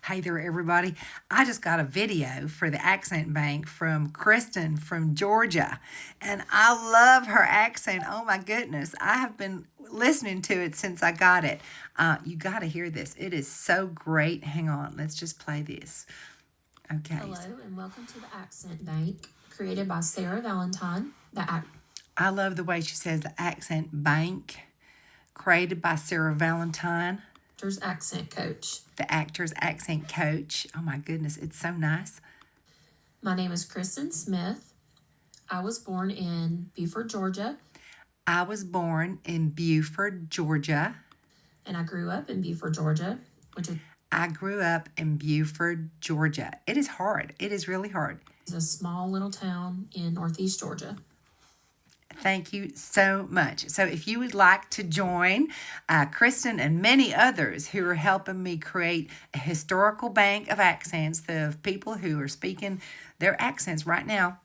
Hey there, everybody. I just got a video for the Accent Bank from Kristin from Georgia, and I love her accent. Oh my goodness. I have been listening to it since I got it. You got to hear this. It is so great. Hang on. Let's just play this. Okay. Hello, and welcome to the Accent Bank, created by Sarah Valentine. I love the way she says the Accent Bank, created by Sarah Valentine. Actor's accent coach. The actor's accent coach. Oh my goodness, it's so nice. My name is Kristin Smith. I was born in Beaufort, Georgia. I was born in Beaufort, Georgia. And I grew up in Beaufort, Georgia, I grew up in Beaufort, Georgia. It is hard. It is really hard. It's a small little town in northeast Georgia. Thank you so much. So if you would like to join Kristin and many others who are helping me create a historical bank of accents of people who are speaking their accents right now,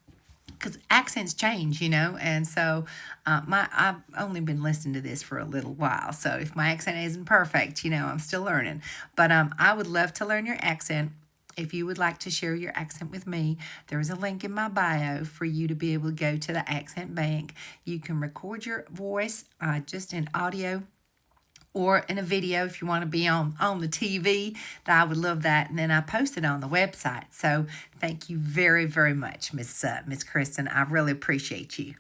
because accents change, and so I've only been listening to this for a little while. So if my accent isn't perfect, I'm still learning. But I would love to learn your accent. If you would like to share your accent with me, there is a link in my bio for you to be able to go to the Accent Bank. You can record your voice just in audio or in a video if you want to be on the TV. I would love that. And then I post it on the website. So thank you very, very much, Miss Kristin. I really appreciate you.